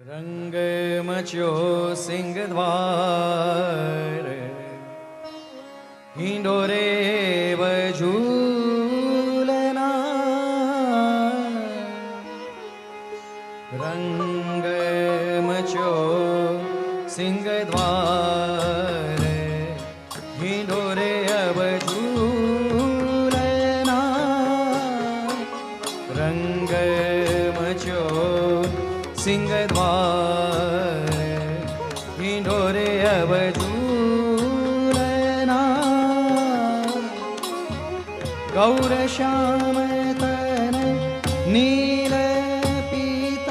रंग मच्यो सिंह द्वार हिंडोरे बझूलना रंग मच्यो सिंह द्वार हिंडोरे बझूलना रंग मच्यो सिंह द्वार हिंडोरे बझूलना गौर श्याम तन नील पीत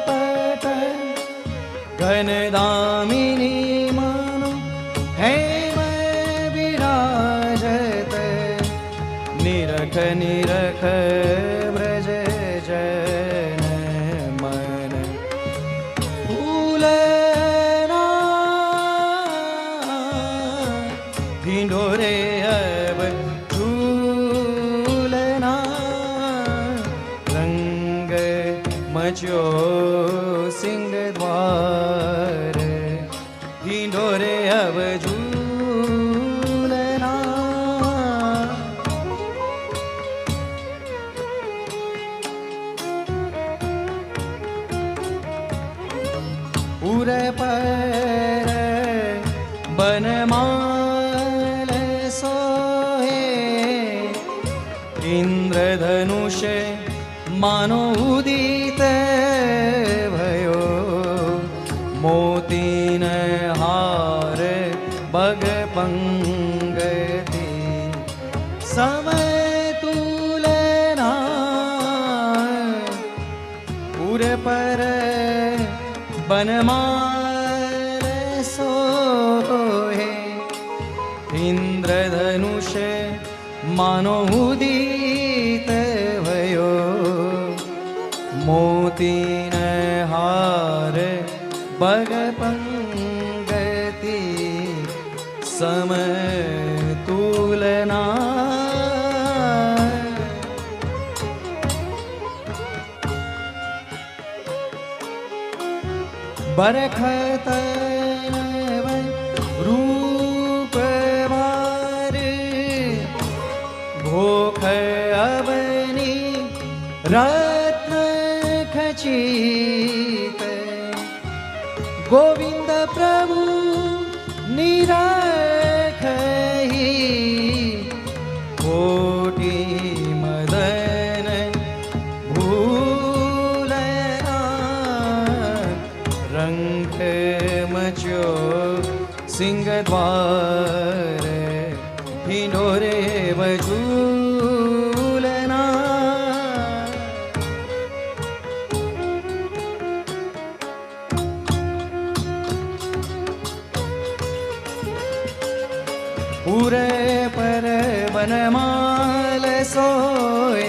पट घन दामिनी मनो हेम विराजत निरख निरख ब्रज जन मन फूलना ढिंढोरे अब झूलना रंग मच्यो सिंह द्वार ढिंढोरे अब झूलना उर पर बनमाल सोहे इंद्रधनुष मानो उदित भयो मोतीन हार बग पंगति समतुलना उर पर बनमाल सोहे इंद्रधनुष मानो उदित भयो मोतीन हार बग पंगति समतुलना बरखत रूपवार भोख अवनी रत्न खचित गोविंद प्रभु निरखहि कोटि मदन भूलना रंग मच्यो सिंह द्वार ढिंढोरे बझूलना पूरे पर बनमाल सोए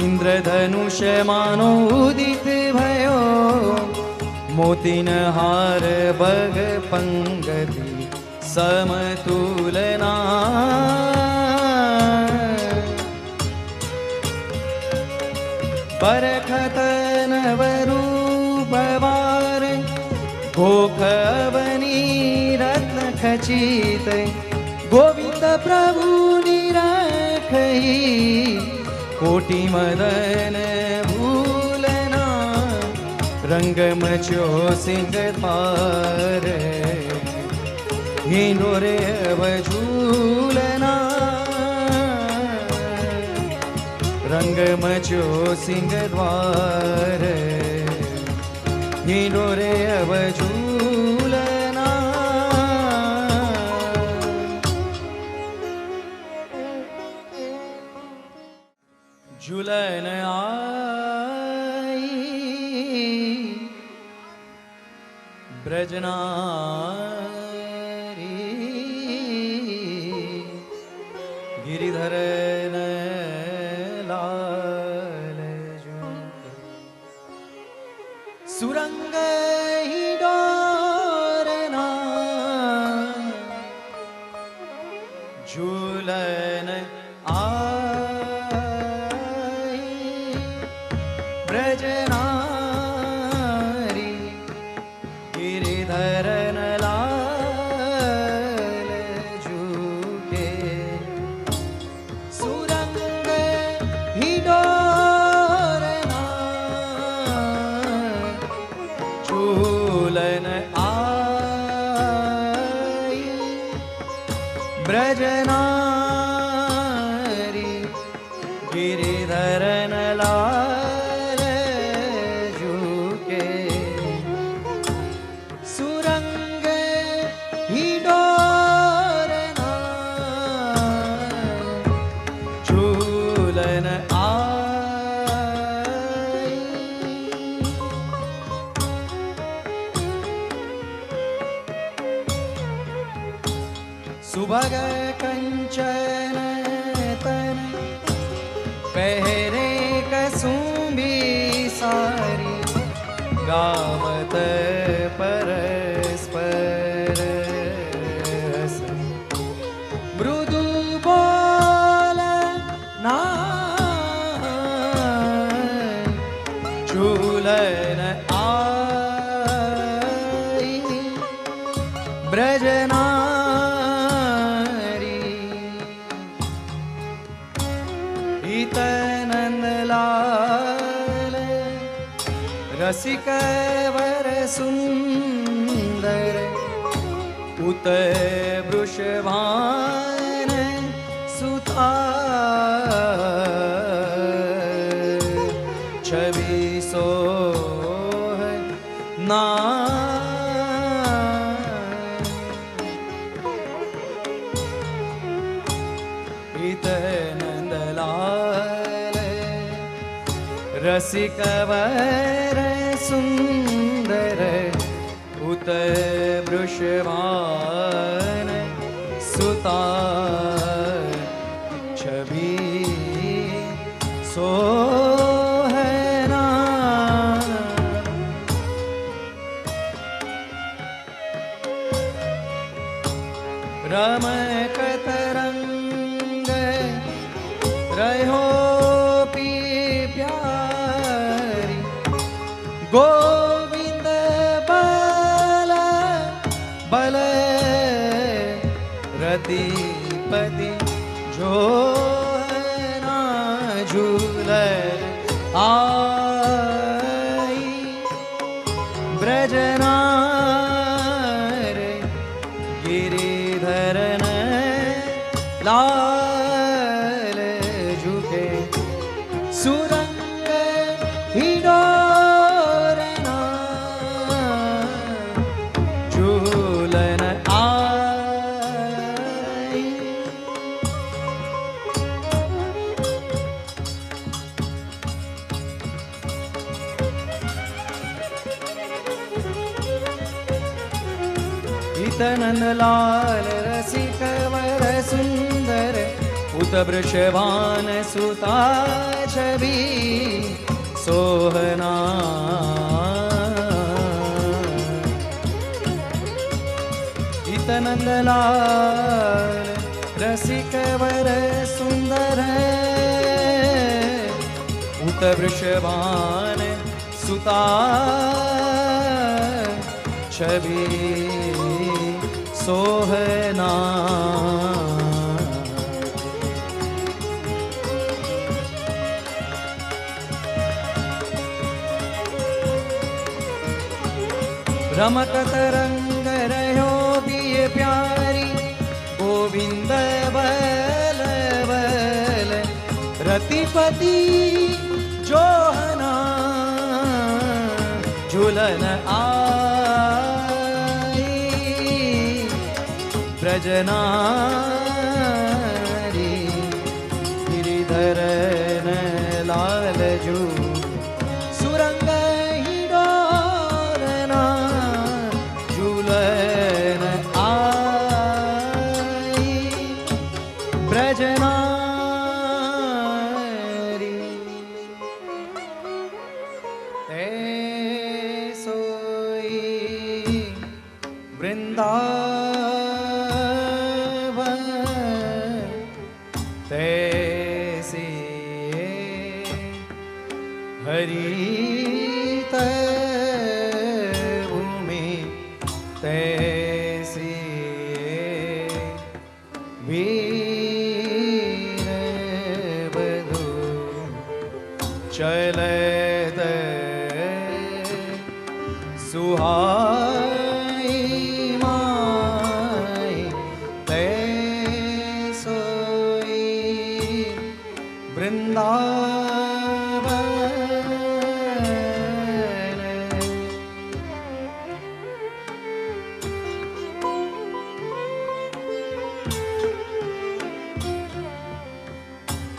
इंद्रधनुष मानो उदित भयो मोतीन हार बग पंगति समतुलना बरखतन वरूपवार भोख अवनी रत्न खचित गोविंद प्रभु निरखहि कोटि मदन भूलना रंग मच्यो सिंह द्वार हिंडोरे बझूलना रंग मच्यो सिंह द्वार हिंडोरे बझूलना झूलन आई ब्रजनारी गिरिधर लाल सुरंग ही डोरना झूलन आई ब्रजनारी झूलन आई ब्रजनारी गिरिधरन लाल झुके सुरंग ही डोरना झूलन आई सुभग कंचन तन पहरे कसुंभी सारी गावत परस्पर मृदु बोल ना झूलन आई ब्रजनारी नंदलाल रसिक वर सुंदर उत वृषभान सुता छवि सोह ना नंदलाल रसिक वर सुंदर उत वृषभान सुता छवि सोहना रमक तरंग रहो पी प्यारी गोविंद बल बल रतिपति जो ना झूल आई ब्रजनार गिरिधरन लाल झुके सुरंग ही डोरना झूलन आई नंद लाल रसिक वर सुंदर उत वृषभान सुता छवि सोहना नंद लाल रसिक वर सुंदर उत वृषभान सुता छवि सोहना रमक तरंग रहो बिय प्यारी गोविंद बल बल रतिपति जोहना झूलन आई ब्रजनारी गिरिधरन लाल जू सुरंग ही डोरना झूलन आई ब्रजनारी ते सोई वृंदावन तैसी हरित भूमि तैसी वीर बधू चलत सुहाई माई ते सोई वृंदावन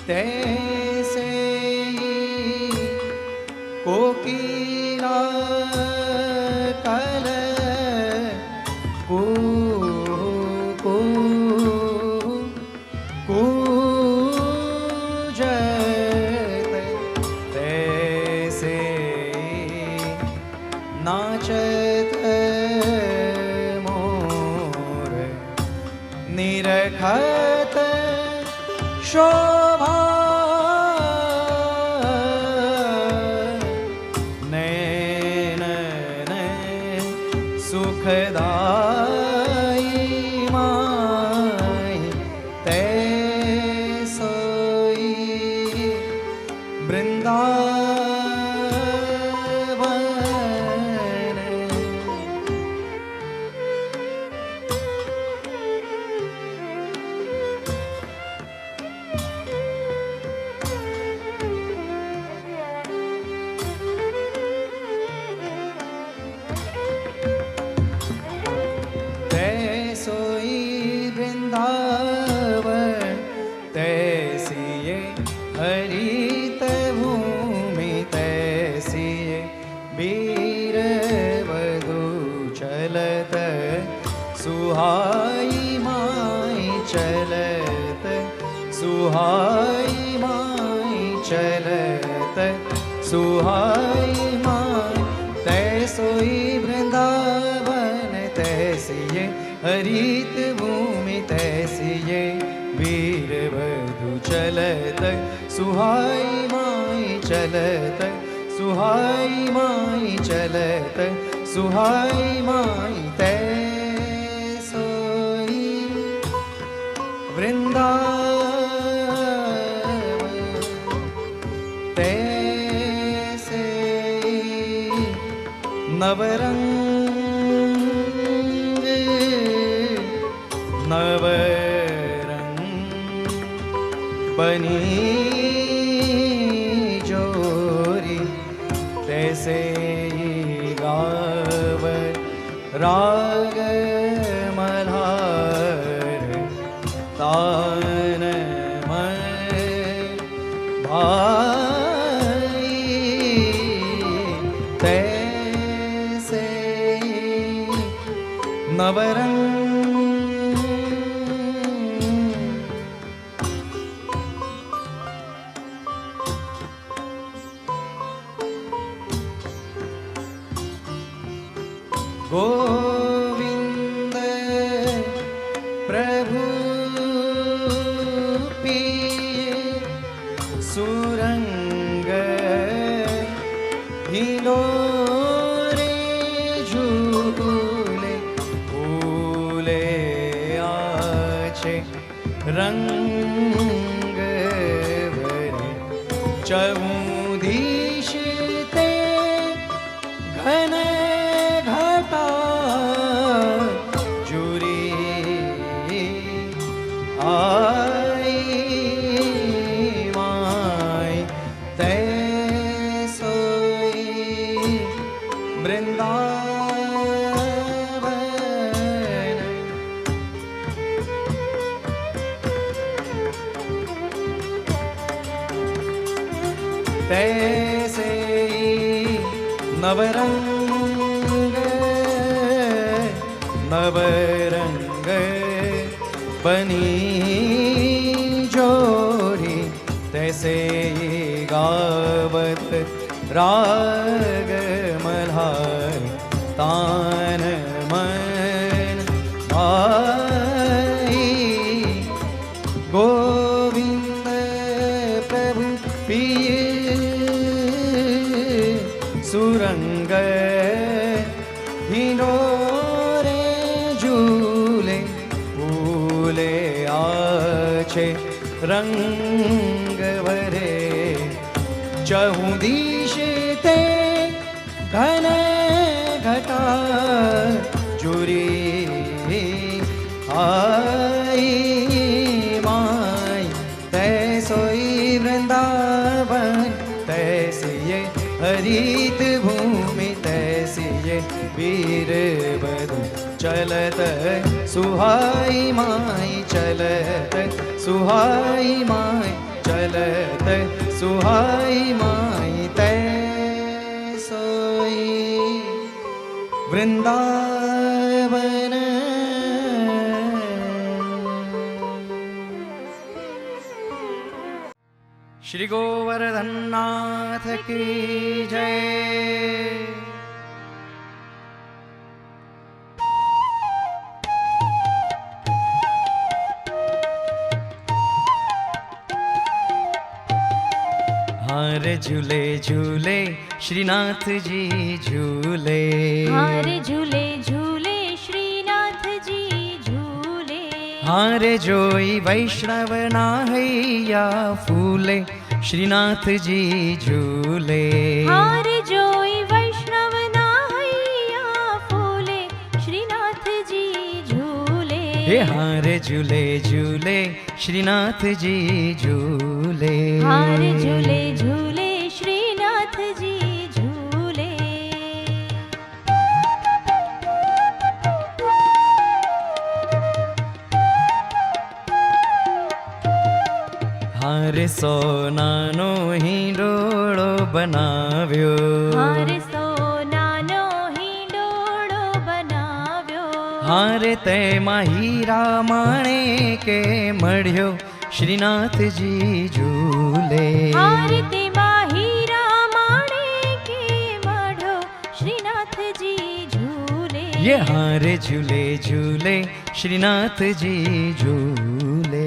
तैसे कोकिला कल कूजत तैसे नाचत मोर निरखत शोभा सुखदाई माई ते सोई वृंदावन सोई वृंदावन तैसी ये हरित भूमि तैसी ये वीर वधू चलत सुहाई माई चलत सुहाई माई चलत सुहाई माई तैसोई वृंदावन तैसी ये हरित भूमि तैसी ये वीर वधू चलत सुहाई माई चलत सुहाई माई चलत सुहाई माई तैसोई वृंदावन तैसे नवरंग नवरंग बनी जोरी तैसे गाव राग मल्हार तान मन भाई तैसे नवरंग गोविंद प्रभु पिए सुरंग हिलोरे झूले फूले आछे रंग भरे चौधीश ते घन आई माई तैसोई वृंदावन तैसे नवरंग नवरंग बनी जोरी तैसे गावत राग मल्हार तान मन भाई गोविंद प्रभु पिय सुरंग हिलोरे झूले फूले आछे रंग भरे चहुदिश ते घन घटा जुरी आई माई तैसोई वृंदावन तैसे ये हरित भूमि तैसे ये वीर बधु चलत सुहाई माई चलत सुहाई माई चलत सुहाई माई तैसोई वृंदावन। श्री गोवर्धन नाथ की जय। हार झूले झूले श्रीनाथ जी झूले हार झूले झूले श्रीनाथ जी झूले हार जोई वैष्णव नाहैया फूले श्रीनाथ जी झूले हार जोई वैष्णव नाहैया फूले श्रीनाथ जी झूले हे हार झूले झूले श्रीनाथ जी झूले हार झूले झूले श्रीनाथ जी झूले हार सोनानो हिंडोळो बनाव्यो हार सोनानो हिंडोळो बनाव्यो हार तेमा हीरा माणेके मळ्यो श्रीनाथ जी झूले हार तेमा हीरा माणेके मळ्यो श्रीनाथ जी झूले ये हार झूले झूले श्रीनाथ जी झूले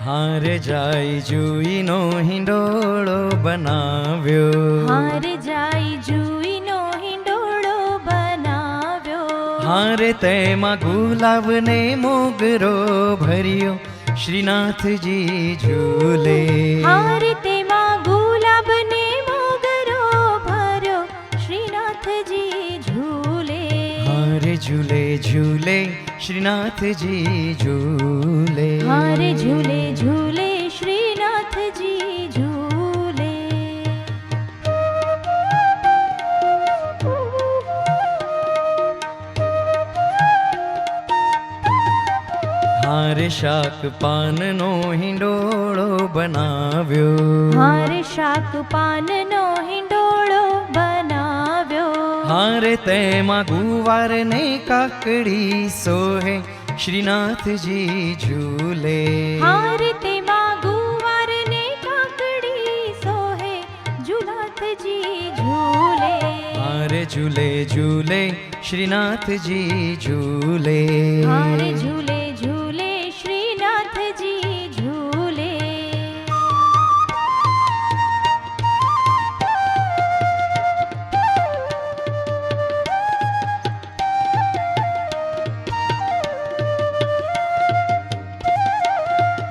हार जाई जुई नो हिंडोळो बनाव्यो हार जाई जुई नो हिंडोळो बनाव्यो हार तेमा गुलाब ने मोगरो भरियो श्रीनाथ जी झूले हार तेमा गुलाब ने मोगरो भर्यो श्रीनाथ जी झूले हार झूले झूले श्रीनाथ जी झूले हार झूले झूले श्रीनाथ जी झूले हार शाक पान नो हिंडोळो बनाव्यो हार शाक पान नो हिंडोळो बनाव्यो हार तेमा गुवार ने काकड़ी सोहे श्रीनाथ जी झूले हार तेमा गुवार ने काकड़ी सोहे झूलाथ जी झूले हार झूले झूले श्रीनाथ जी झूले हार झूले झूले श्रीनाथ जी झूले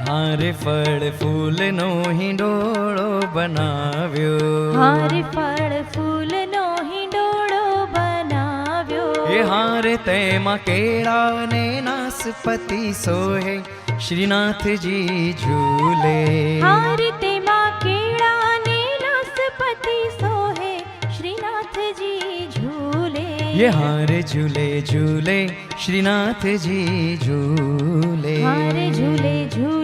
हार फल फूल नो हिंडोळो बनाव्यो हार फळ फूल नो हिंडोळो बनाव्यो ये हार तेमा केळा ने नासपति सोहे श्रीनाथ जी झूले हार तेमा केळा ने नासपति सोहे श्रीनाथ जी झूले ये हार झूले झूले श्रीनाथ जी झूले हार झूले झूले